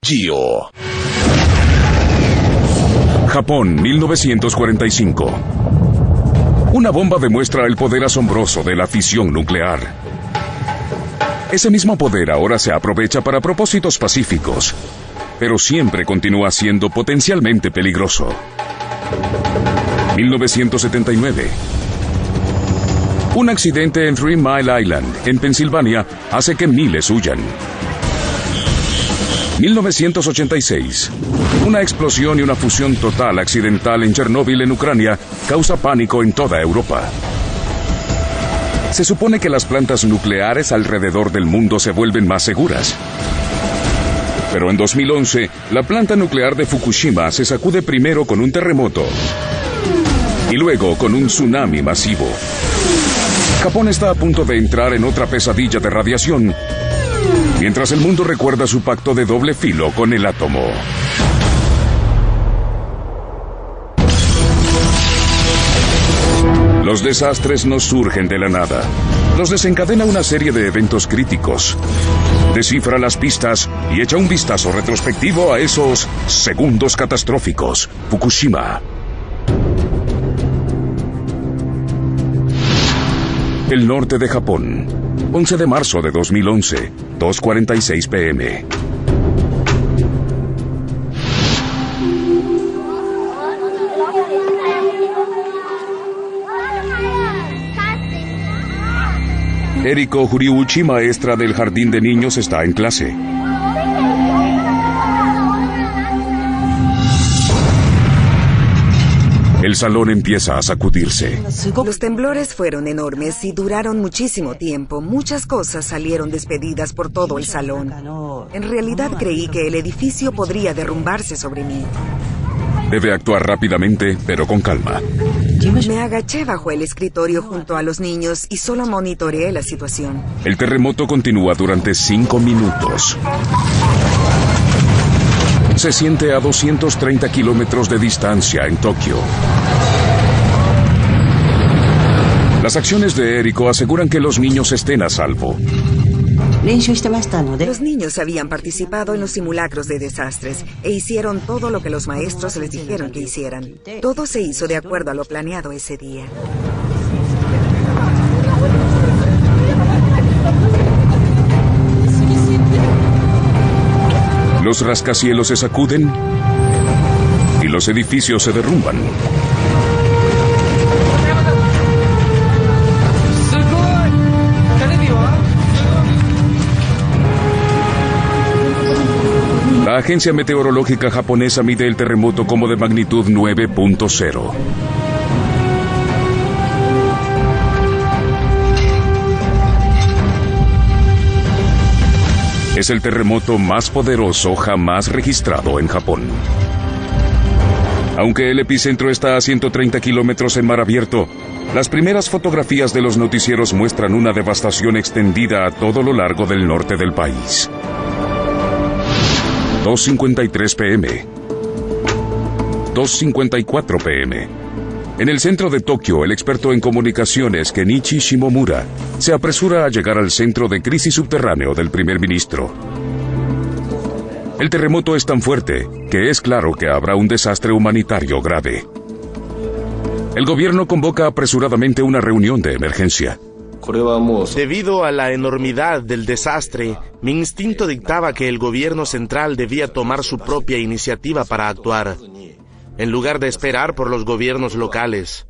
Gio. Japón, 1945. Una bomba demuestra el poder asombroso de la fisión nuclear. Ese mismo poder ahora se aprovecha para propósitos pacíficos, pero siempre continúa siendo potencialmente peligroso. 1979. Un accidente en 3 Mile Island, en Pensilvania, hace que miles huyan. 1986. Una explosión y una fusión total accidental en Chernóbil, en Ucrania, causa pánico en toda Europa. Se supone que las plantas nucleares alrededor del mundo se vuelven más seguras. Pero en 2011, la planta nuclear de Fukushima se sacude primero con un terremoto y luego con un tsunami masivo. Japón está a punto de entrar en otra pesadilla de radiación, mientras el mundo recuerda su pacto de doble filo con el átomo. Los desastres no surgen de la nada. Los desencadena una serie de eventos críticos. Descifra las pistas y echa un vistazo retrospectivo a esos segundos catastróficos. Fukushima. El norte de Japón. 11 de marzo de 2011, 2:46 p.m. Eriko Horiuchi, maestra del jardín de niños, está en clase. El salón empieza a sacudirse. Los temblores fueron enormes y duraron muchísimo tiempo. Muchas cosas salieron despedidas por todo el salón. En realidad creí que el edificio podría derrumbarse sobre mí. Debe actuar rápidamente, pero con calma. Me agaché bajo el escritorio junto a los niños y solo monitoreé la situación. El terremoto continúa durante 5 minutos. Se siente a 230 kilómetros de distancia en Tokio. Las acciones de Eriko aseguran que los niños estén a salvo. Los niños habían participado en los simulacros de desastres e hicieron todo lo que los maestros les dijeron que hicieran. Todo se hizo de acuerdo a lo planeado ese día. Los rascacielos se sacuden y los edificios se derrumban. La agencia meteorológica japonesa mide el terremoto como de magnitud 9.0. Es el terremoto más poderoso jamás registrado en Japón. Aunque el epicentro está a 130 kilómetros en mar abierto, las primeras fotografías de los noticieros muestran una devastación extendida a todo lo largo del norte del país. 2:53 p.m. 2:54 p.m. En el centro de Tokio, el experto en comunicaciones Kenichi Shimomura se apresura a llegar al centro de crisis subterráneo del primer ministro. El terremoto es tan fuerte que es claro que habrá un desastre humanitario grave. El gobierno convoca apresuradamente una reunión de emergencia. Debido a la enormidad del desastre, mi instinto dictaba que el gobierno central debía tomar su propia iniciativa para actuar, en lugar de esperar por los gobiernos locales.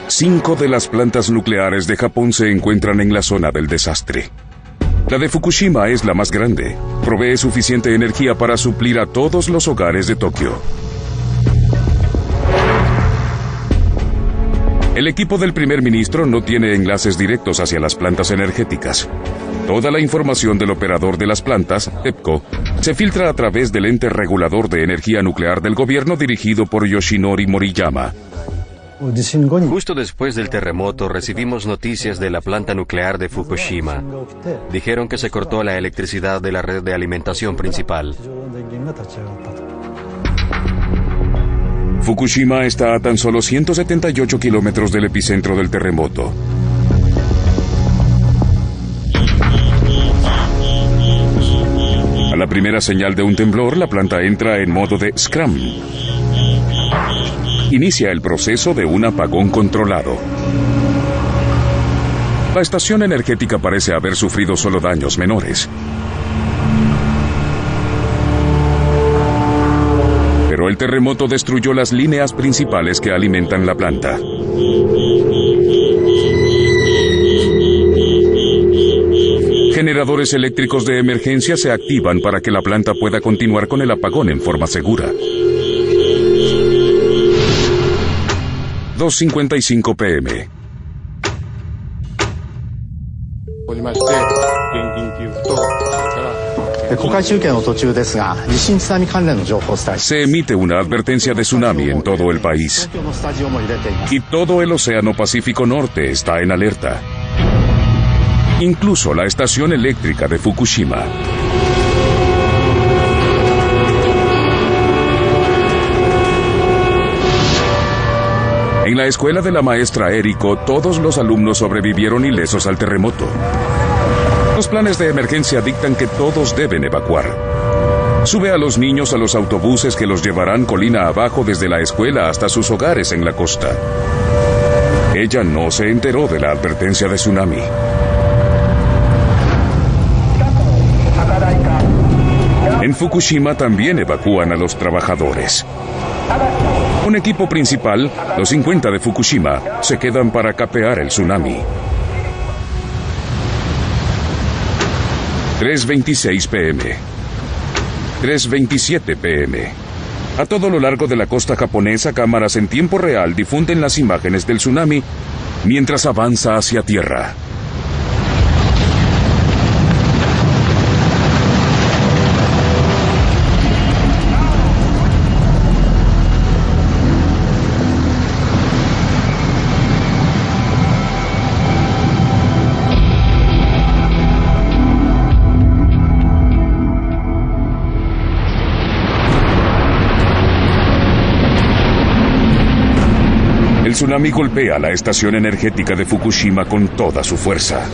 Cinco de las plantas nucleares de Japón se encuentran en la zona del desastre. La de Fukushima es la más grande. Provee suficiente energía para suplir a todos los hogares de Tokio. El equipo del primer ministro no tiene enlaces directos hacia las plantas energéticas. Toda la información del operador de las plantas, TEPCO, se filtra a través del ente regulador de energía nuclear del gobierno dirigido por Yoshinori Moriyama. Justo después del terremoto recibimos noticias de la planta nuclear de Fukushima. Dijeron que se cortó la electricidad de la red de alimentación principal. Fukushima está a tan solo 178 kilómetros del epicentro del terremoto. primera señal de un temblor, la planta entra en modo de Scrum. Inicia el proceso de un apagón controlado. La estación energética parece haber sufrido solo daños menores. Pero el terremoto destruyó las líneas principales que alimentan la planta. Generadores eléctricos de emergencia se activan para que la planta pueda continuar con el apagón en forma segura. 2:55 p.m. Se emite una advertencia de tsunami en todo el país. Y todo el Océano Pacífico Norte está en alerta. Incluso la estación eléctrica de Fukushima. En la escuela de la maestra Eriko, todos los alumnos sobrevivieron ilesos al terremoto. Los planes de emergencia dictan que todos deben evacuar. Sube a los niños a los autobuses que los llevarán colina abajo desde la escuela hasta sus hogares en la costa. Ella no se enteró de la advertencia de tsunami. En Fukushima también evacúan a los trabajadores. Un equipo principal, los 50 de Fukushima, se quedan para capear el tsunami. 3:26 p.m. 3:27 p.m. A todo lo largo de la costa japonesa, cámaras en tiempo real difunden las imágenes del tsunami mientras avanza hacia tierra. El tsunami golpea la estación energética de Fukushima con toda su fuerza.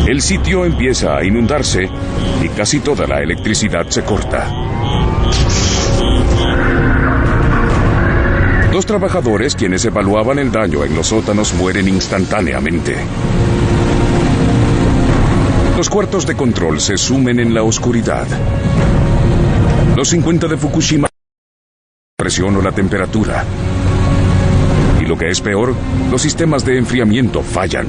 El sitio empieza a inundarse y casi toda la electricidad se corta. Los trabajadores, quienes evaluaban el daño en los sótanos, mueren instantáneamente. Los cuartos de control se sumen en la oscuridad. Los 50 de Fukushima presión o la temperatura. Y lo que es peor, los sistemas de enfriamiento fallan.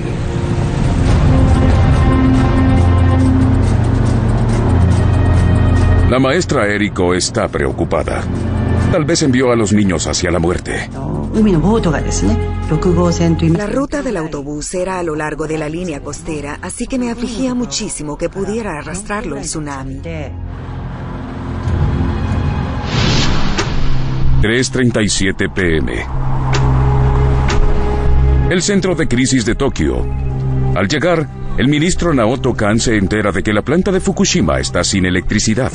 La maestra Eriko está preocupada. Tal vez envió a los niños hacia la muerte. La ruta del autobús era a lo largo de la línea costera, así que me afligía muchísimo que pudiera arrastrarlo el tsunami. 3:37 p.m. El centro de crisis de Tokio. Al llegar, el ministro Naoto Kan se entera de que la planta de Fukushima está sin electricidad.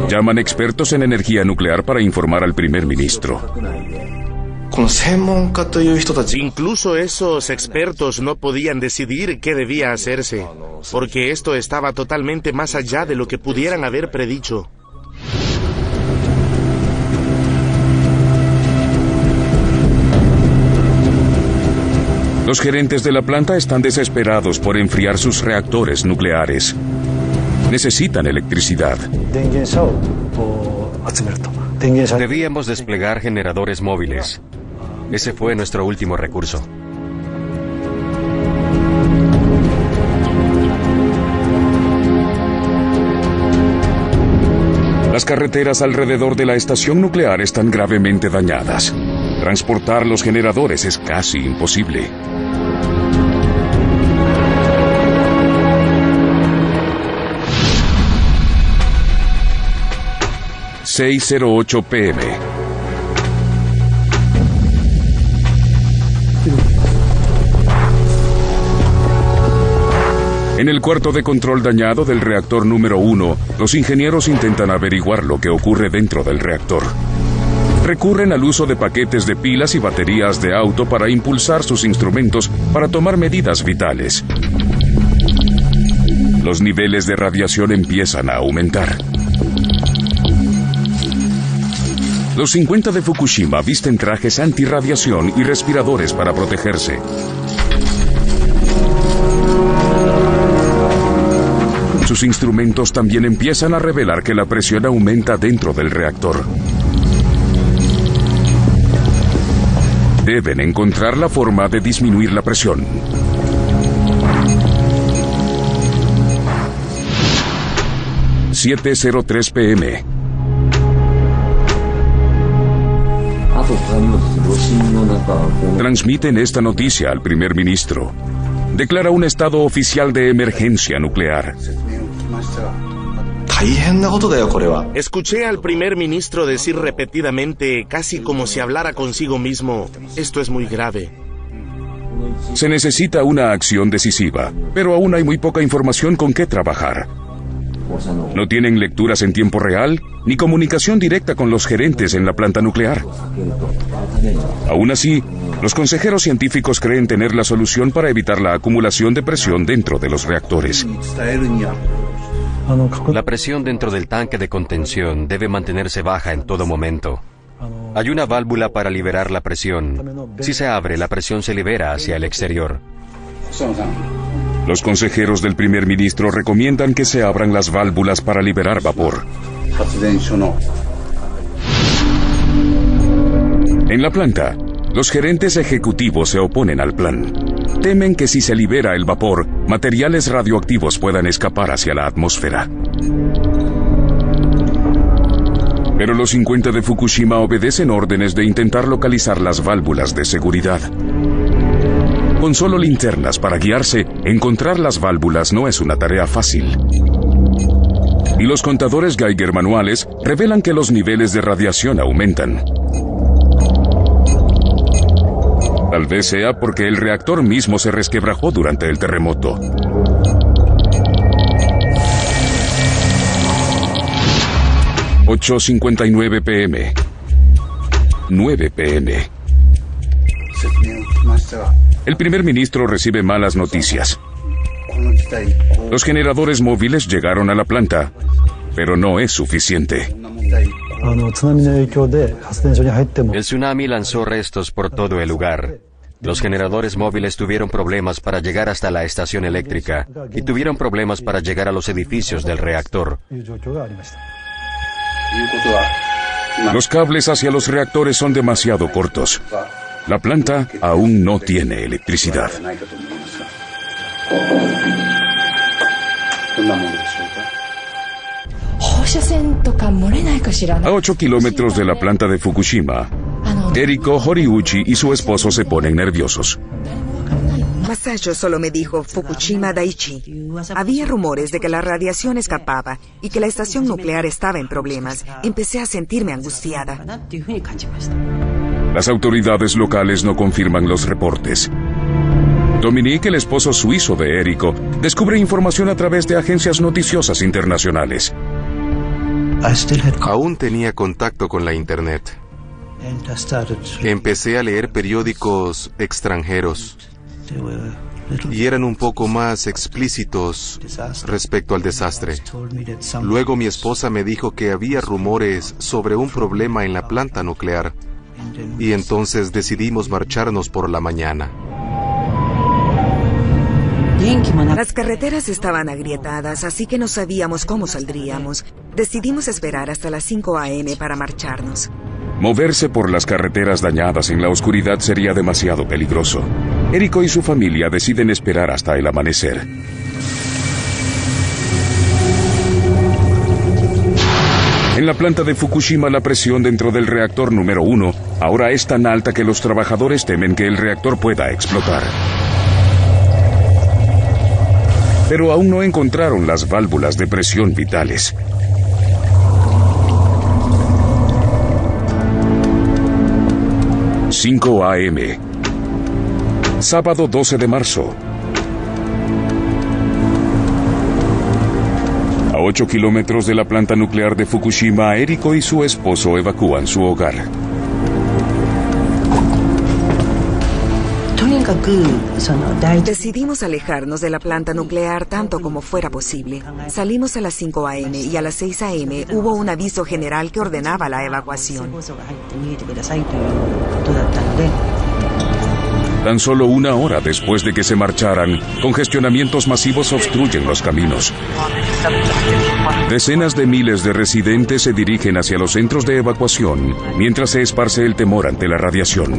Llaman expertos en energía nuclear para informar al primer ministro. Incluso esos expertos no podían decidir qué debía hacerse, porque esto estaba totalmente más allá de lo que pudieran haber predicho. Los gerentes de la planta están desesperados por enfriar sus reactores nucleares. Necesitan electricidad. Debíamos desplegar generadores móviles. Ese fue nuestro último recurso. Las carreteras alrededor de la estación nuclear están gravemente dañadas. Transportar los generadores es casi imposible. ...6:08 p.m. En el cuarto de control dañado del reactor número 1, los ingenieros intentan averiguar lo que ocurre dentro del reactor. Recurren al uso de paquetes de pilas y baterías de auto para impulsar sus instrumentos para tomar medidas vitales. Los niveles de radiación empiezan a aumentar. Los 50 de Fukushima visten trajes antirradiación y respiradores para protegerse. Sus instrumentos también empiezan a revelar que la presión aumenta dentro del reactor. Deben encontrar la forma de disminuir la presión. ...7:03 p.m. Transmiten esta noticia al primer ministro. Declara un estado oficial de emergencia nuclear. Escuché al primer ministro decir repetidamente, casi como si hablara consigo mismo, esto es muy grave. Se necesita una acción decisiva, pero aún hay muy poca información con qué trabajar. No tienen lecturas en tiempo real, ni comunicación directa con los gerentes en la planta nuclear. Aún así, los consejeros científicos creen tener la solución para evitar la acumulación de presión dentro de los reactores. La presión dentro del tanque de contención debe mantenerse baja en todo momento. Hay una válvula para liberar la presión. Si se abre, la presión se libera hacia el exterior. Los consejeros del primer ministro recomiendan que se abran las válvulas para liberar vapor. En la planta, los gerentes ejecutivos se oponen al plan. Temen que si se libera el vapor, materiales radioactivos puedan escapar hacia la atmósfera. Pero los 50 de Fukushima obedecen órdenes de intentar localizar las válvulas de seguridad. Con solo linternas para guiarse, encontrar las válvulas no es una tarea fácil. Y los contadores Geiger manuales revelan que los niveles de radiación aumentan. Tal vez sea porque el reactor mismo se resquebrajó durante el terremoto. ...8:59 p.m. 9 p.m. El primer ministro recibe malas noticias. Los generadores móviles llegaron a la planta, pero no es suficiente. El tsunami lanzó restos por todo el lugar. Los generadores móviles tuvieron problemas para llegar hasta la estación eléctrica y tuvieron problemas para llegar a los edificios del reactor. Los cables hacia los reactores son demasiado cortos. La planta aún no tiene electricidad. A 8 kilómetros de la planta de Fukushima, Eriko Horiuchi y su esposo se ponen nerviosos. Masayo solo me dijo Fukushima Daiichi. Había rumores de que la radiación escapaba y que la estación nuclear estaba en problemas. Empecé a sentirme angustiada. Las autoridades locales no confirman los reportes. Dominique, el esposo suizo de Eriko, descubre información a través de agencias noticiosas internacionales. Aún tenía contacto con la Internet. Empecé a leer periódicos extranjeros y eran un poco más explícitos respecto al desastre. Luego mi esposa me dijo que había rumores sobre un problema en la planta nuclear y entonces decidimos marcharnos por la mañana. Las carreteras estaban agrietadas, así que no sabíamos cómo saldríamos. Decidimos esperar hasta las 5 a.m. para marcharnos. Moverse por las carreteras dañadas en la oscuridad sería demasiado peligroso. Eriko y su familia deciden esperar hasta el amanecer. En la planta de Fukushima, la presión dentro del reactor número 1 ahora es tan alta que los trabajadores temen que el reactor pueda explotar. Pero aún no encontraron las válvulas de presión vitales. ...5 a.m. Sábado 12 de marzo. A 8 kilómetros de la planta nuclear de Fukushima, Eriko y su esposo evacúan su hogar. Decidimos alejarnos de la planta nuclear tanto como fuera posible. Salimos a las 5 a.m. y a las 6 a.m. hubo un aviso general que ordenaba la evacuación. Tan solo una hora después de que se marcharan, congestionamientos masivos obstruyen los caminos. Decenas de miles de residentes se dirigen hacia los centros de evacuación, mientras se esparce el temor ante la radiación.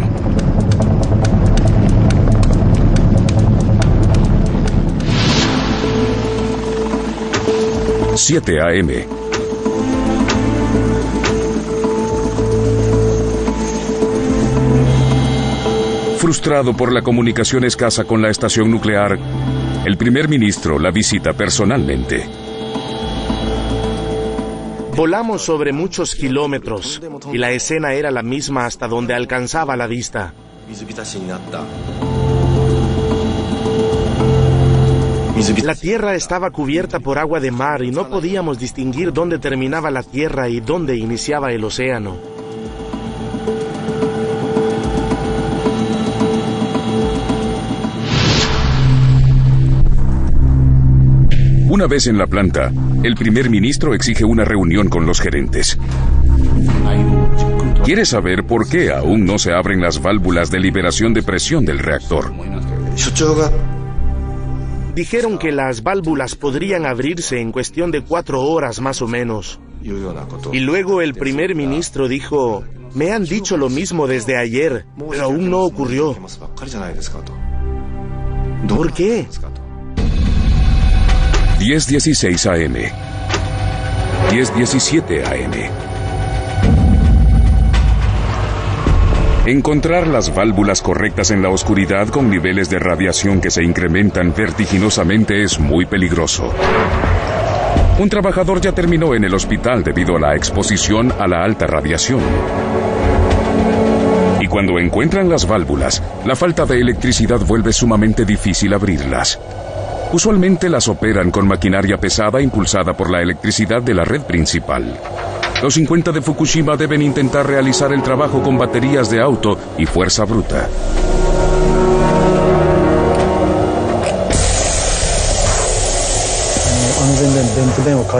7 a.m. Frustrado por la comunicación escasa con la estación nuclear, el primer ministro la visita personalmente. Volamos sobre muchos kilómetros y la escena era la misma hasta donde alcanzaba la vista. La tierra estaba cubierta por agua de mar y no podíamos distinguir dónde terminaba la tierra y dónde iniciaba el océano. Una vez en la planta, el primer ministro exige una reunión con los gerentes. Quiere saber por qué aún no se abren las válvulas de liberación de presión del reactor. Dijeron que las válvulas podrían abrirse en cuestión de 4 horas más o menos. Y luego el primer ministro dijo, me han dicho lo mismo desde ayer, pero aún no ocurrió. ¿Por qué? 10:16 a.m. 10:17 a.m. Encontrar las válvulas correctas en la oscuridad con niveles de radiación que se incrementan vertiginosamente es muy peligroso. Un trabajador ya terminó en el hospital debido a la exposición a la alta radiación. Y cuando encuentran las válvulas, la falta de electricidad vuelve sumamente difícil abrirlas. Usualmente las operan con maquinaria pesada impulsada por la electricidad de la red principal. Los 50 de Fukushima deben intentar realizar el trabajo con baterías de auto y fuerza bruta.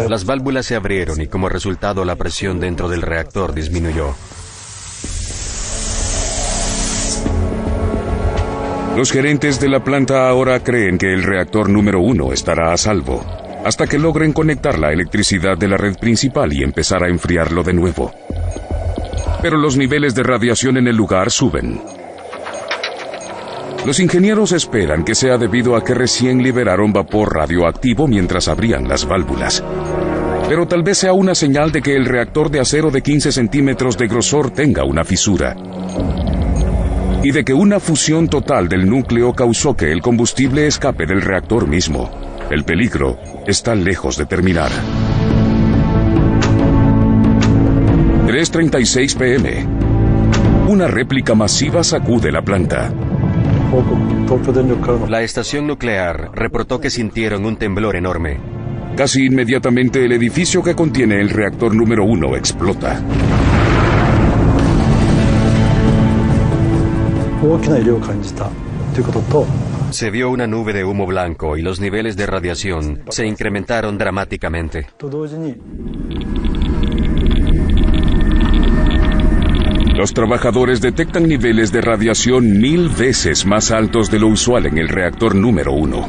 Las válvulas se abrieron y como resultado la presión dentro del reactor disminuyó. Los gerentes de la planta ahora creen que el reactor número 1 estará a salvo, hasta que logren conectar la electricidad de la red principal y empezar a enfriarlo de nuevo. Pero los niveles de radiación en el lugar suben. Los ingenieros esperan que sea debido a que recién liberaron vapor radioactivo mientras abrían las válvulas. Pero tal vez sea una señal de que el reactor de acero de 15 centímetros de grosor tenga una fisura. Y de que una fusión total del núcleo causó que el combustible escape del reactor mismo. El peligro está lejos de terminar. 3:36 p.m. Una réplica masiva sacude la planta. La estación nuclear reportó que sintieron un temblor enorme. Casi inmediatamente el edificio que contiene el reactor número 1 explota. Se vio una nube de humo blanco y los niveles de radiación se incrementaron dramáticamente. Los trabajadores detectan niveles de radiación 1000 veces más altos de lo usual en el reactor número 1.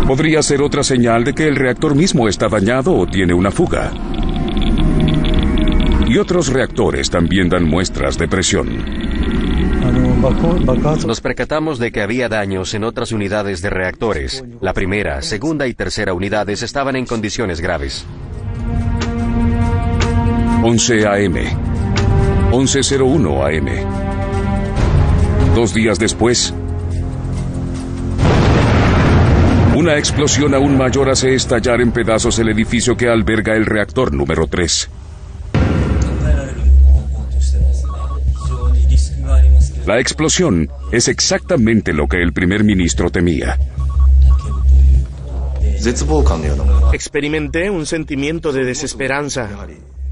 Podría ser otra señal de que el reactor mismo está dañado o tiene una fuga. Y otros reactores también dan muestras de presión. Nos percatamos de que había daños en otras unidades de reactores. La primera, segunda y tercera unidades estaban en condiciones graves. 11 a.m. 11:01 a.m. 2 días después, una explosión aún mayor hace estallar en pedazos el edificio que alberga el reactor número 3. La explosión es exactamente lo que el primer ministro temía. Experimenté un sentimiento de desesperanza.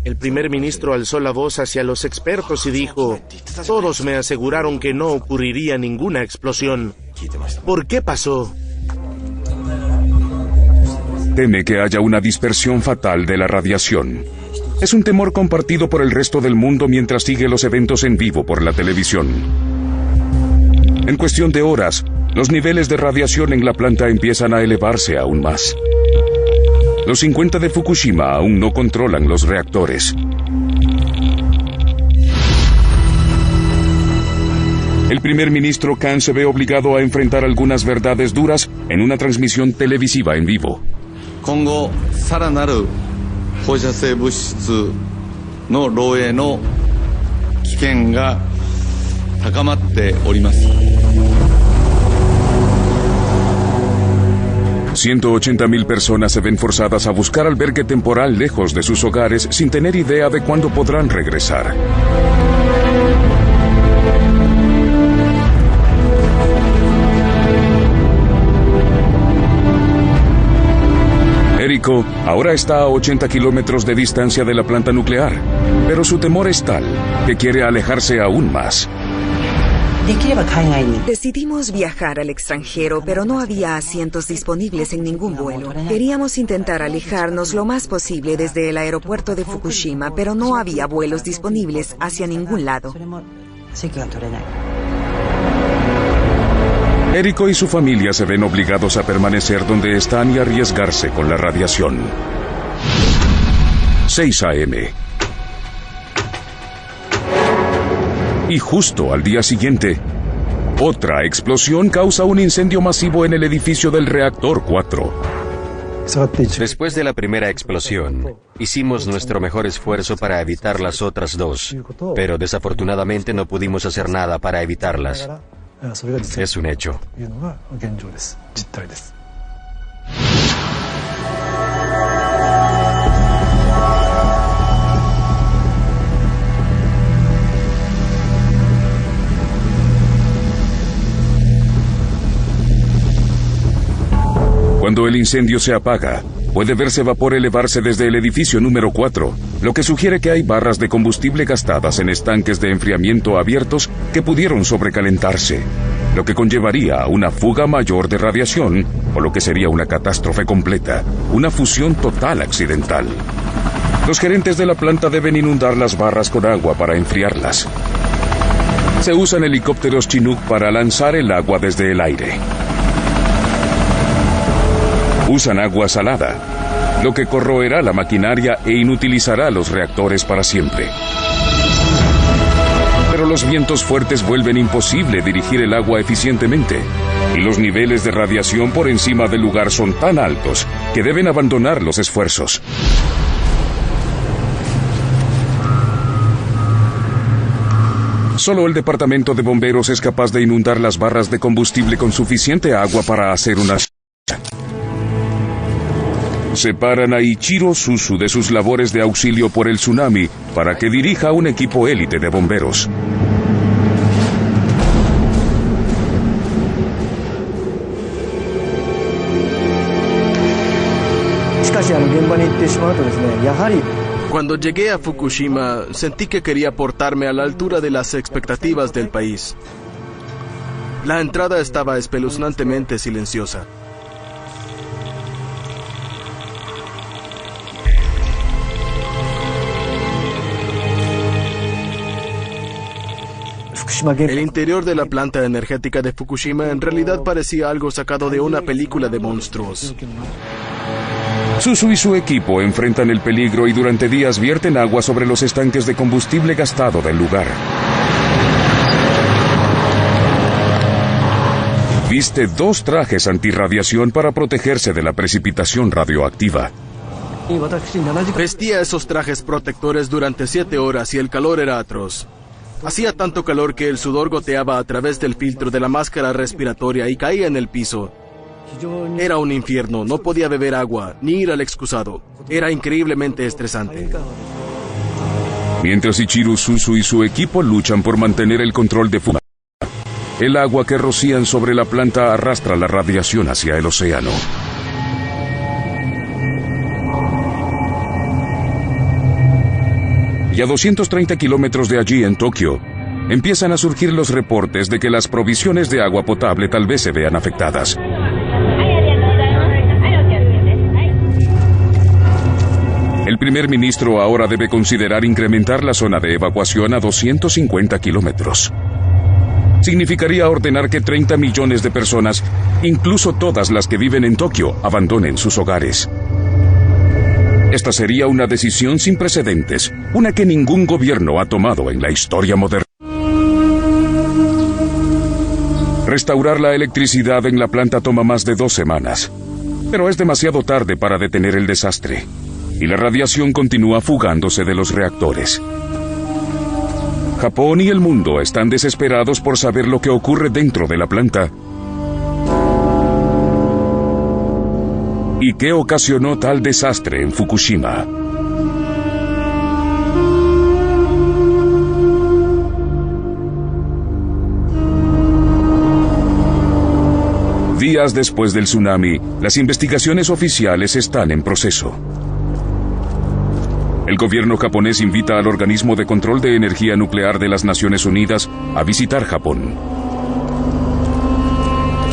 El primer ministro alzó la voz hacia los expertos y dijo: todos me aseguraron que no ocurriría ninguna explosión. ¿Por qué pasó? Teme que haya una dispersión fatal de la radiación. Es un temor compartido por el resto del mundo mientras sigue los eventos en vivo por la televisión. En cuestión de horas, los niveles de radiación en la planta empiezan a elevarse aún más. Los 50 de Fukushima aún no controlan los reactores. El primer ministro Kan se ve obligado a enfrentar algunas verdades duras en una transmisión televisiva en vivo. $180,000 personas se ven forzadas a buscar albergue temporal lejos de sus hogares sin tener idea de cuándo podrán regresar. Eriko ahora está a 80 kilómetros de distancia de la planta nuclear, pero su temor es tal que quiere alejarse aún más. Decidimos viajar al extranjero, pero no había asientos disponibles en ningún vuelo. Queríamos intentar alejarnos lo más posible desde el aeropuerto de Fukushima, pero no había vuelos disponibles hacia ningún lado. Eriko y su familia se ven obligados a permanecer donde están y arriesgarse con la radiación. 6 a.m. Y justo al día siguiente, otra explosión causa un incendio masivo en el edificio del reactor 4. Después de la primera explosión, hicimos nuestro mejor esfuerzo para evitar las otras dos, pero desafortunadamente no pudimos hacer nada para evitarlas. Es un hecho. Cuando el incendio se apaga, puede verse vapor elevarse desde el edificio número 4, lo que sugiere que hay barras de combustible gastadas en estanques de enfriamiento abiertos que pudieron sobrecalentarse, lo que conllevaría a una fuga mayor de radiación, o lo que sería una catástrofe completa, una fusión total accidental. Los gerentes de la planta deben inundar las barras con agua para enfriarlas. Se usan helicópteros Chinook para lanzar el agua desde el aire. Usan agua salada, lo que corroerá la maquinaria e inutilizará los reactores para siempre. Pero los vientos fuertes vuelven imposible dirigir el agua eficientemente, y los niveles de radiación por encima del lugar son tan altos que deben abandonar los esfuerzos. Solo el departamento de bomberos es capaz de inundar las barras de combustible con suficiente agua para hacer una... Separan a Ichiro Suzu de sus labores de auxilio por el tsunami para que dirija un equipo élite de bomberos. Cuando llegué a Fukushima, sentí que quería portarme a la altura de las expectativas del país. La entrada estaba espeluznantemente silenciosa. El interior de la planta energética de Fukushima en realidad parecía algo sacado de una película de monstruos. Suzu y su equipo enfrentan el peligro y durante días vierten agua sobre los estanques de combustible gastado del lugar. Viste 2 trajes antirradiación para protegerse de la precipitación radioactiva. Vestía esos trajes protectores durante 7 horas y el calor era atroz. Hacía tanto calor que el sudor goteaba a través del filtro de la máscara respiratoria y caía en el piso. Era un infierno, no podía beber agua, ni ir al excusado. Era increíblemente estresante. Mientras Ichiro Suzu y su equipo luchan por mantener el control de Fukushima, el agua que rocían sobre la planta arrastra la radiación hacia el océano. Y a 230 kilómetros de allí, en Tokio, empiezan a surgir los reportes de que las provisiones de agua potable tal vez se vean afectadas. El primer ministro ahora debe considerar incrementar la zona de evacuación a 250 kilómetros. Significaría ordenar que 30 millones de personas, incluso todas las que viven en Tokio, abandonen sus hogares. Esta sería una decisión sin precedentes, una que ningún gobierno ha tomado en la historia moderna. Restaurar la electricidad en la planta toma más de 2 semanas, pero es demasiado tarde para detener el desastre, y la radiación continúa fugándose de los reactores. Japón y el mundo están desesperados por saber lo que ocurre dentro de la planta y qué ocasionó tal desastre en Fukushima. Días después del tsunami, las investigaciones oficiales están en proceso. El gobierno japonés invita al Organismo de Control de Energía Nuclear de las Naciones Unidas a visitar Japón.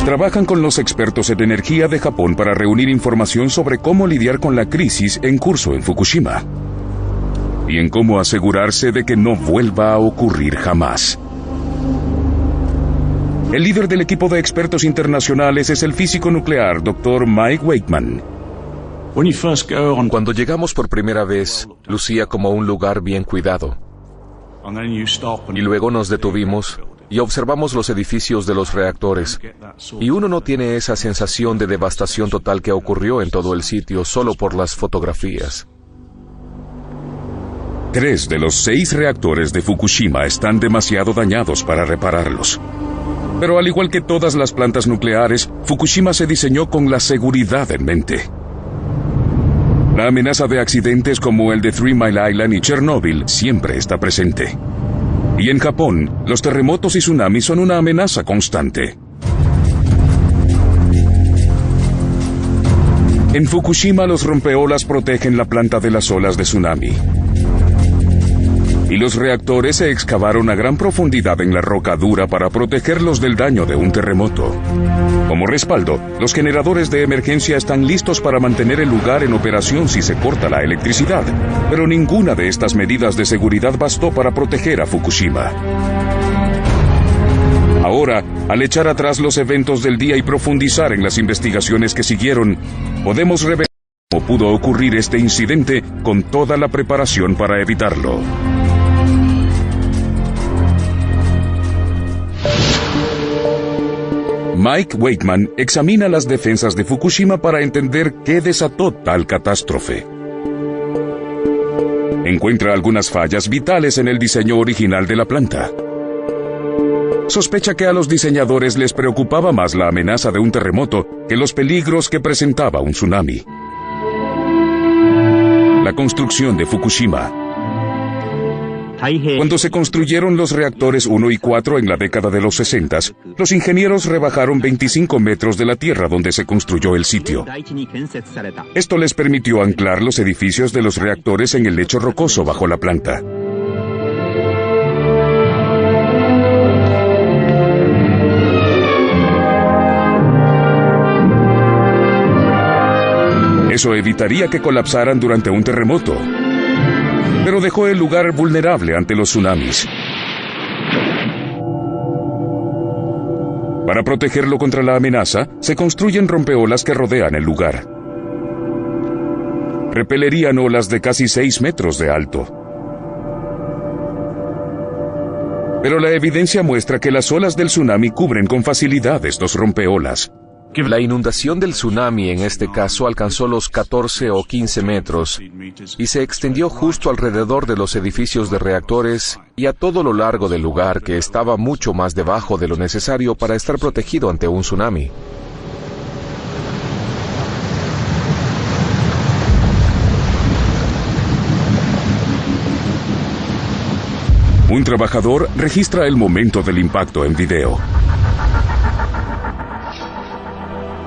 Trabajan con los expertos en energía de Japón para reunir información sobre cómo lidiar con la crisis en curso en Fukushima y en cómo asegurarse de que no vuelva a ocurrir jamás. El líder del equipo de expertos internacionales es el físico nuclear Dr. Mike Wakeman. Cuando llegamos por primera vez, lucía como un lugar bien cuidado. Y luego nos detuvimos y observamos los edificios de los reactores. Y uno no tiene esa sensación de devastación total que ocurrió en todo el sitio solo por las fotografías. 3 de los 6 reactores de Fukushima están demasiado dañados para repararlos. Pero al igual que todas las plantas nucleares, Fukushima se diseñó con la seguridad en mente. La amenaza de accidentes como el de 3 Mile Island y Chernobyl siempre está presente. Y en Japón, los terremotos y tsunamis son una amenaza constante. En Fukushima, los rompeolas protegen la planta de las olas de tsunami. Y los reactores se excavaron a gran profundidad en la roca dura para protegerlos del daño de un terremoto. Como respaldo, los generadores de emergencia están listos para mantener el lugar en operación si se corta la electricidad, pero ninguna de estas medidas de seguridad bastó para proteger a Fukushima. Ahora, al echar atrás los eventos del día y profundizar en las investigaciones que siguieron, podemos revelar cómo pudo ocurrir este incidente con toda la preparación para evitarlo. Mike Wakeman examina las defensas de Fukushima para entender qué desató tal catástrofe. Encuentra algunas fallas vitales en el diseño original de la planta. Sospecha que a los diseñadores les preocupaba más la amenaza de un terremoto que los peligros que presentaba un tsunami. La construcción de Fukushima. Cuando se construyeron los reactores 1 y 4 en la década de los 60, los ingenieros rebajaron 25 metros de la tierra donde se construyó el sitio. Esto les permitió anclar los edificios de los reactores en el lecho rocoso bajo la planta. Eso evitaría que colapsaran durante un terremoto, pero dejó el lugar vulnerable ante los tsunamis. Para protegerlo contra la amenaza, se construyen rompeolas que rodean el lugar. Repelerían olas de casi 6 metros de alto. Pero la evidencia muestra que las olas del tsunami cubren con facilidad estos rompeolas. La inundación del tsunami en este caso alcanzó los 14 o 15 metros y se extendió justo alrededor de los edificios de reactores y a todo lo largo del lugar, que estaba mucho más debajo de lo necesario para estar protegido ante un tsunami. Un trabajador registra el momento del impacto en video.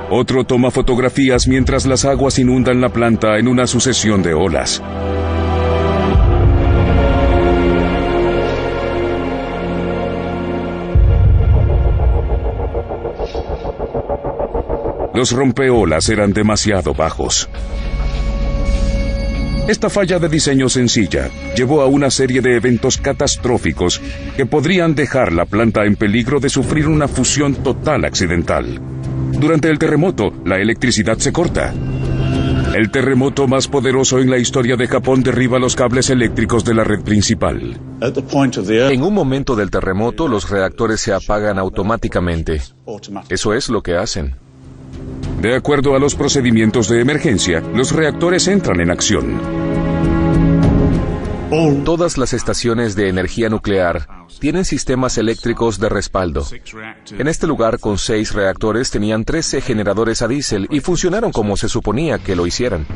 Otro toma fotografías mientras las aguas inundan la planta en una sucesión de olas. Los rompeolas eran demasiado bajos. Esta falla de diseño sencilla llevó a una serie de eventos catastróficos que podrían dejar la planta en peligro de sufrir una fusión total accidental. Durante el terremoto, la electricidad se corta. El terremoto más poderoso en la historia de Japón derriba los cables eléctricos de la red principal. En un momento del terremoto, los reactores se apagan automáticamente. Eso es lo que hacen. De acuerdo a los procedimientos de emergencia, los reactores entran en acción. Todas las estaciones de energía nuclear tienen sistemas eléctricos de respaldo. En este lugar, con 6 reactores, tenían 13 generadores a diésel y funcionaron como se suponía que lo hicieran.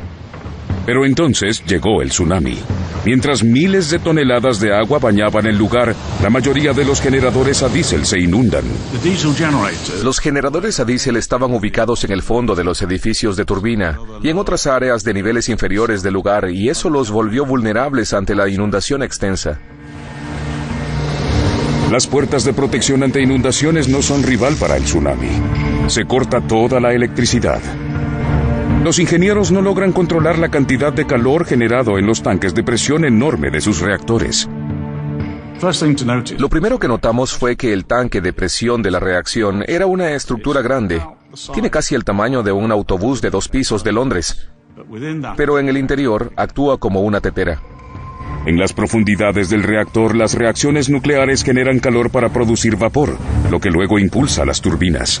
Pero entonces llegó el tsunami. Mientras miles de toneladas de agua bañaban el lugar, la mayoría de los generadores a diésel se inundan. Los generadores a diésel estaban ubicados en el fondo de los edificios de turbina y en otras áreas de niveles inferiores del lugar, y eso los volvió vulnerables ante la inundación extensa. Las puertas de protección ante inundaciones no son rival para el tsunami. Se corta toda la electricidad. Los ingenieros no logran controlar la cantidad de calor generado en los tanques de presión enorme de sus reactores. Lo primero que notamos fue que el tanque de presión de la reacción era una estructura grande. Tiene casi el tamaño de un autobús de 2 pisos de Londres, pero en el interior actúa como una tetera. En las profundidades del reactor, las reacciones nucleares generan calor para producir vapor, lo que luego impulsa las turbinas.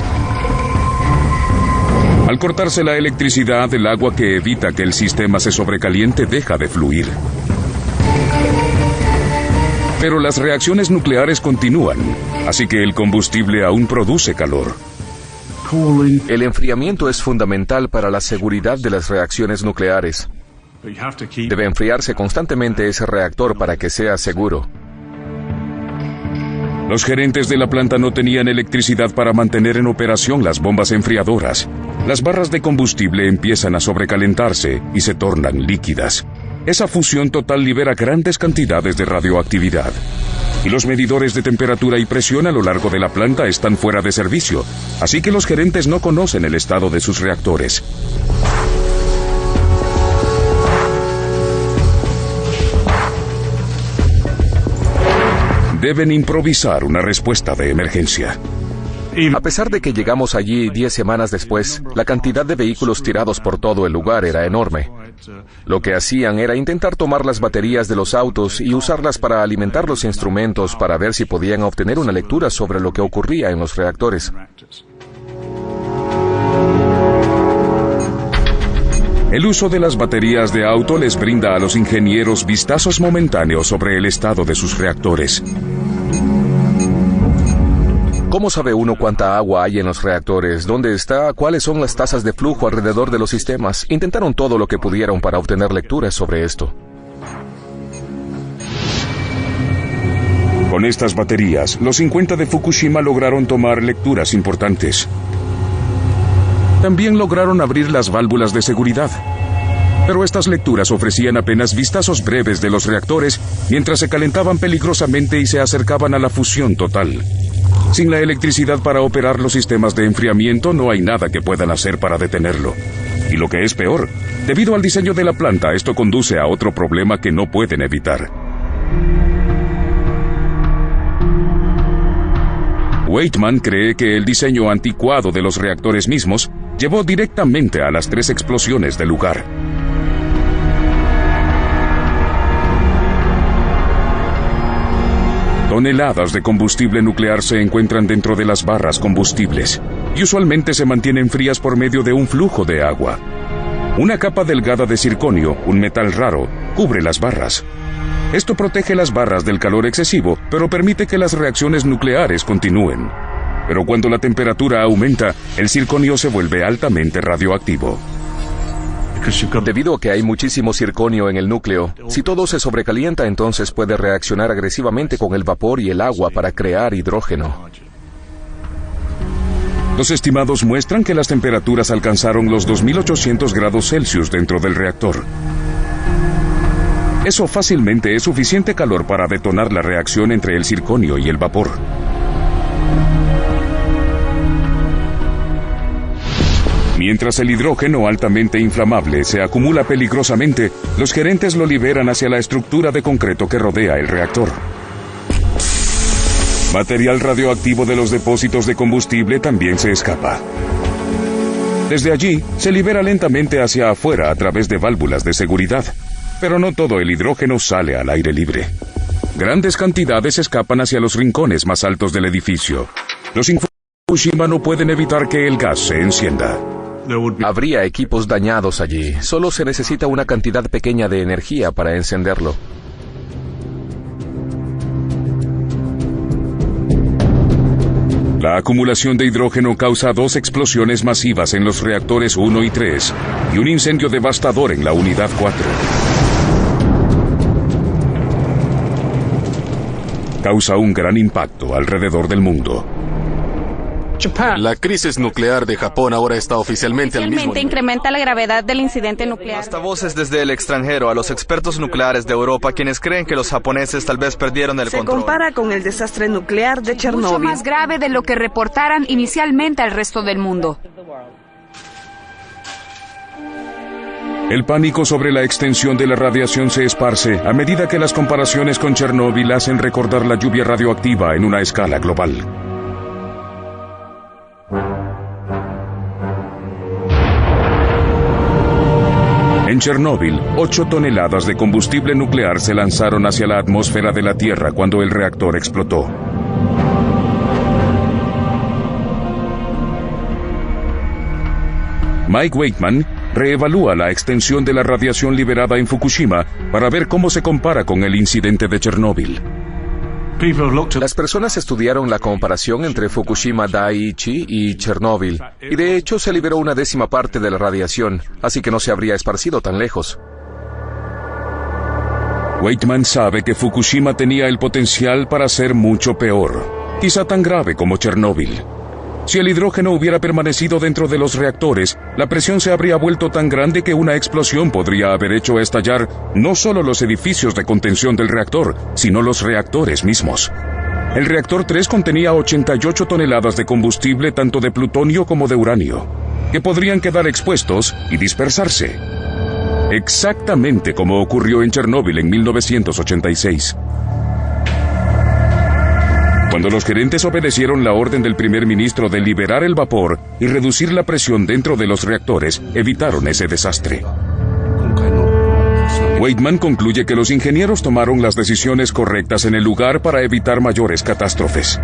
Al cortarse la electricidad, el agua que evita que el sistema se sobrecaliente deja de fluir. Pero las reacciones nucleares continúan, así que el combustible aún produce calor. El enfriamiento es fundamental para la seguridad de las reacciones nucleares. Debe enfriarse constantemente ese reactor para que sea seguro. Los gerentes de la planta no tenían electricidad para mantener en operación las bombas enfriadoras. Las barras de combustible empiezan a sobrecalentarse y se tornan líquidas. Esa fusión total libera grandes cantidades de radioactividad. Y los medidores de temperatura y presión a lo largo de la planta están fuera de servicio, así que los gerentes no conocen el estado de sus reactores. Deben improvisar una respuesta de emergencia. A pesar de que llegamos allí 10 semanas después, la cantidad de vehículos tirados por todo el lugar era enorme. Lo que hacían era intentar tomar las baterías de los autos y usarlas para alimentar los instrumentos para ver si podían obtener una lectura sobre lo que ocurría en los reactores. El uso de las baterías de auto les brinda a los ingenieros vistazos momentáneos sobre el estado de sus reactores. ¿Cómo sabe uno cuánta agua hay en los reactores? ¿Dónde está? ¿Cuáles son las tasas de flujo alrededor de los sistemas? Intentaron todo lo que pudieron para obtener lecturas sobre esto. Con estas baterías, los 50 de Fukushima lograron tomar lecturas importantes. También lograron abrir las válvulas de seguridad. Pero estas lecturas ofrecían apenas vistazos breves de los reactores mientras se calentaban peligrosamente y se acercaban a la fusión total. Sin la electricidad para operar los sistemas de enfriamiento, no hay nada que puedan hacer para detenerlo. Y lo que es peor, debido al diseño de la planta, esto conduce a otro problema que no pueden evitar. Weightman cree que el diseño anticuado de los reactores mismos llevó directamente a las 3 explosiones del lugar. Toneladas de combustible nuclear se encuentran dentro de las barras combustibles y usualmente se mantienen frías por medio de un flujo de agua. Una capa delgada de circonio, un metal raro, cubre las barras. Esto protege las barras del calor excesivo, pero permite que las reacciones nucleares continúen. Pero cuando la temperatura aumenta, el circonio se vuelve altamente radioactivo. Debido a que hay muchísimo circonio en el núcleo, si todo se sobrecalienta, entonces puede reaccionar agresivamente con el vapor y el agua para crear hidrógeno. Los estimados muestran que las temperaturas alcanzaron los 2800 grados Celsius dentro del reactor. Eso fácilmente es suficiente calor para detonar la reacción entre el circonio y el vapor. Mientras el hidrógeno altamente inflamable se acumula peligrosamente, los gerentes lo liberan hacia la estructura de concreto que rodea el reactor. Material radioactivo de los depósitos de combustible también se escapa. Desde allí, se libera lentamente hacia afuera a través de válvulas de seguridad. Pero no todo el hidrógeno sale al aire libre. Grandes cantidades escapan hacia los rincones más altos del edificio. Los de Fukushima no pueden evitar que el gas se encienda. Habría equipos dañados allí. Solo se necesita una cantidad pequeña de energía para encenderlo. La acumulación de hidrógeno causa 2 explosiones masivas en los reactores 1 y 3 y un incendio devastador en la unidad 4. Causa un gran impacto alrededor del mundo. La crisis nuclear de Japón ahora está oficialmente al mismo nivel. Incrementa la gravedad del incidente nuclear. Hasta voces desde el extranjero a los expertos nucleares de Europa, quienes creen que los japoneses tal vez perdieron el control. Se compara con el desastre nuclear de Chernóbil. Mucho más grave de lo que reportaran inicialmente al resto del mundo. El pánico sobre la extensión de la radiación se esparce a medida que las comparaciones con Chernóbil hacen recordar la lluvia radioactiva en una escala global. En Chernóbil, 8 toneladas de combustible nuclear se lanzaron hacia la atmósfera de la Tierra cuando el reactor explotó. Mike Wakeman reevalúa la extensión de la radiación liberada en Fukushima para ver cómo se compara con el incidente de Chernóbil. Las personas estudiaron la comparación entre Fukushima Daiichi y Chernóbil, y de hecho se liberó una 10ª parte de la radiación, así que no se habría esparcido tan lejos. Wakeman sabe que Fukushima tenía el potencial para ser mucho peor, quizá tan grave como Chernóbil. Si el hidrógeno hubiera permanecido dentro de los reactores, la presión se habría vuelto tan grande que una explosión podría haber hecho estallar no solo los edificios de contención del reactor, sino los reactores mismos. El reactor 3 contenía 88 toneladas de combustible tanto de plutonio como de uranio, que podrían quedar expuestos y dispersarse. Exactamente como ocurrió en Chernóbil en 1986. Cuando los gerentes obedecieron la orden del primer ministro de liberar el vapor y reducir la presión dentro de los reactores, evitaron ese desastre. Wakeman concluye que los ingenieros tomaron las decisiones correctas en el lugar para evitar mayores catástrofes.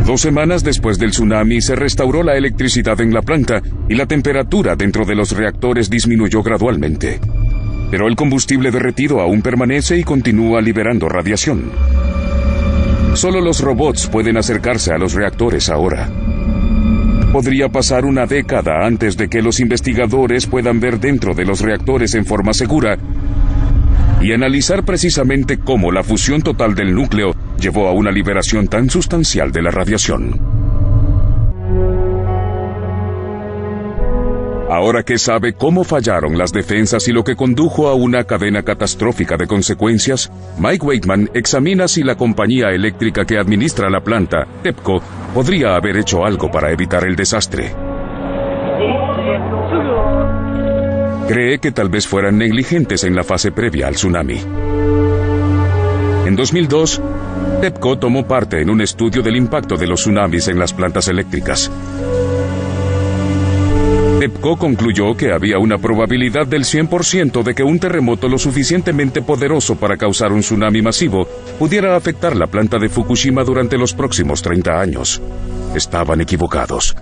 2 semanas después del tsunami se restauró la electricidad en la planta y la temperatura dentro de los reactores disminuyó gradualmente. Pero el combustible derretido aún permanece y continúa liberando radiación. Solo los robots pueden acercarse a los reactores ahora. Podría pasar una década antes de que los investigadores puedan ver dentro de los reactores en forma segura y analizar precisamente cómo la fusión total del núcleo llevó a una liberación tan sustancial de la radiación. Ahora que sabe cómo fallaron las defensas y lo que condujo a una cadena catastrófica de consecuencias, Mike Wakeman examina si la compañía eléctrica que administra la planta, TEPCO, podría haber hecho algo para evitar el desastre. Cree que tal vez fueran negligentes en la fase previa al tsunami. En 2002, TEPCO tomó parte en un estudio del impacto de los tsunamis en las plantas eléctricas. TEPCO concluyó que había una probabilidad del 100% de que un terremoto lo suficientemente poderoso para causar un tsunami masivo pudiera afectar la planta de Fukushima durante los próximos 30 años. Estaban equivocados.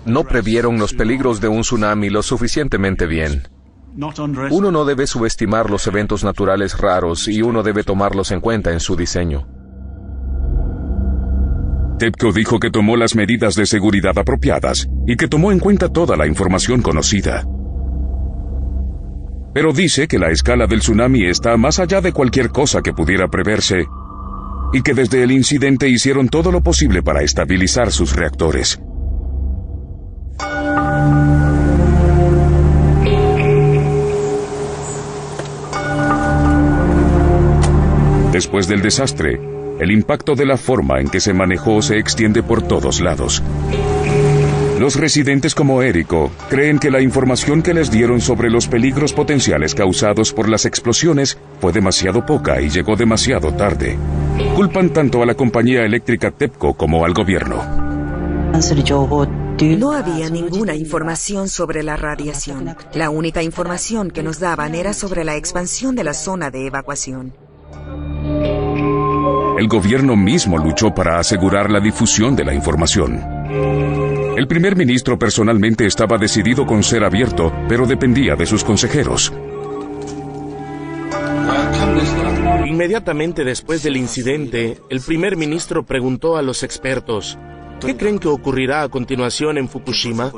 No previeron los peligros de un tsunami lo suficientemente bien. Uno no debe subestimar los eventos naturales raros y uno debe tomarlos en cuenta en su diseño. TEPCO dijo que tomó las medidas de seguridad apropiadas y que tomó en cuenta toda la información conocida. Pero dice que la escala del tsunami está más allá de cualquier cosa que pudiera preverse y que desde el incidente hicieron todo lo posible para estabilizar sus reactores. Después del desastre, El impacto de la forma en que se manejó se extiende por todos lados. Los residentes como Érico creen que la información que les dieron sobre los peligros potenciales causados por las explosiones fue demasiado poca y llegó demasiado tarde. Culpan tanto a la compañía eléctrica TEPCO como al gobierno. No había ninguna información sobre la radiación. La única información que nos daban era sobre la expansión de la zona de evacuación. El gobierno mismo luchó para asegurar la difusión de la información. El primer ministro personalmente estaba decidido con ser abierto, pero dependía de sus consejeros. Inmediatamente después del incidente, el primer ministro preguntó a los expertos: ¿qué creen que ocurrirá a continuación en Fukushima?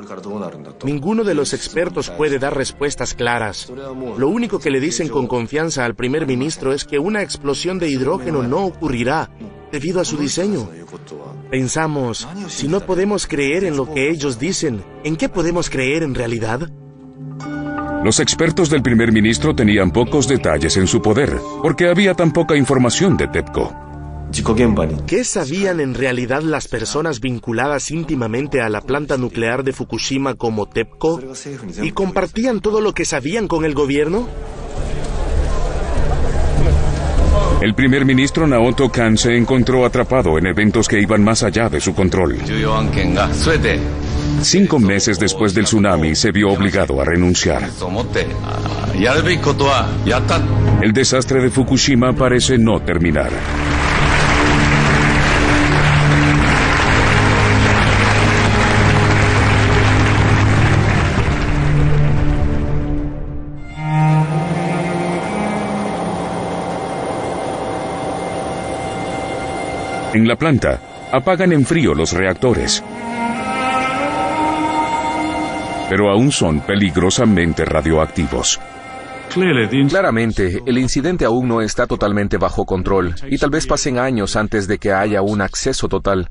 Ninguno de los expertos puede dar respuestas claras. Lo único que le dicen con confianza al primer ministro es que una explosión de hidrógeno no ocurrirá debido a su diseño. Pensamos, si no podemos creer en lo que ellos dicen, ¿en qué podemos creer en realidad? Los expertos del primer ministro tenían pocos detalles en su poder, porque había tan poca información de TEPCO. ¿Qué sabían en realidad las personas vinculadas íntimamente a la planta nuclear de Fukushima como TEPCO? ¿Y compartían todo lo que sabían con el gobierno? El primer ministro Naoto Kan se encontró atrapado en eventos que iban más allá de su control. 5 meses después del tsunami se vio obligado a renunciar. El desastre de Fukushima parece no terminar. En la planta, apagan en frío los reactores. Pero aún son peligrosamente radioactivos. Claramente, el incidente aún no está totalmente bajo control y tal vez pasen años antes de que haya un acceso total.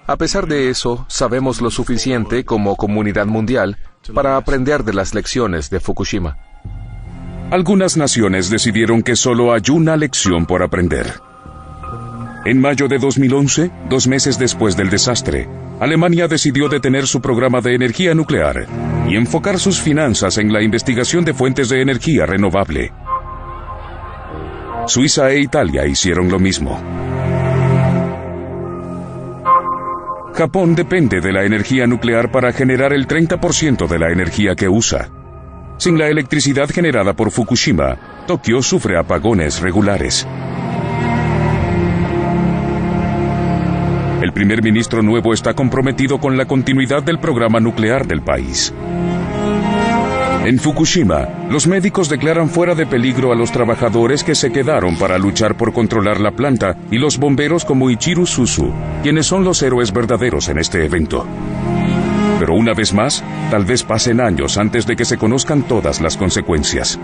A pesar de eso, sabemos lo suficiente como comunidad mundial para aprender de las lecciones de Fukushima. Algunas naciones decidieron que solo hay una lección por aprender. En mayo de 2011, 2 meses después del desastre, Alemania decidió detener su programa de energía nuclear y enfocar sus finanzas en la investigación de fuentes de energía renovable. Suiza e Italia hicieron lo mismo. Japón depende de la energía nuclear para generar el 30% de la energía que usa. Sin la electricidad generada por Fukushima, Tokio sufre apagones regulares. El primer ministro nuevo está comprometido con la continuidad del programa nuclear del país. En Fukushima, los médicos declaran fuera de peligro a los trabajadores que se quedaron para luchar por controlar la planta y los bomberos como Ichiro Suzu, quienes son los héroes verdaderos en este evento. Pero una vez más, tal vez pasen años antes de que se conozcan todas las consecuencias.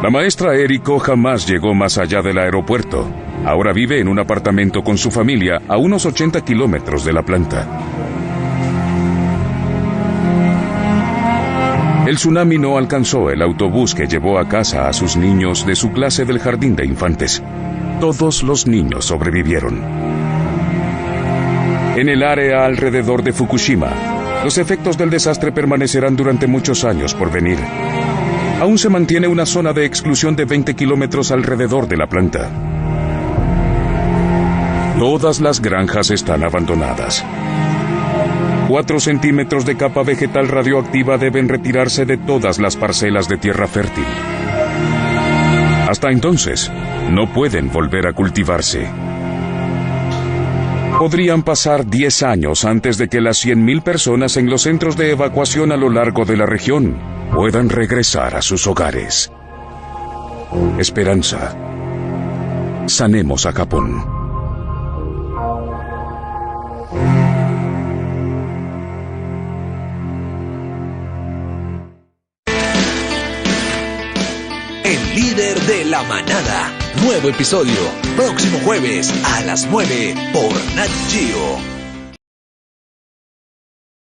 La maestra Érico jamás llegó más allá del aeropuerto. Ahora vive en un apartamento con su familia a unos 80 kilómetros de la planta. El tsunami no alcanzó el autobús que llevó a casa a sus niños de su clase del jardín de infantes. Todos los niños sobrevivieron. En el área alrededor de Fukushima, los efectos del desastre permanecerán durante muchos años por venir. Aún se mantiene una zona de exclusión de 20 kilómetros alrededor de la planta. Todas las granjas están abandonadas. 4 centímetros de capa vegetal radioactiva deben retirarse de todas las parcelas de tierra fértil. Hasta entonces, no pueden volver a cultivarse. Podrían pasar 10 años antes de que las 100.000 personas en los centros de evacuación a lo largo de la región puedan regresar a sus hogares. Esperanza. Sanemos a Japón. El líder de la manada. Nuevo episodio, próximo jueves a las 9 por Nat Geo.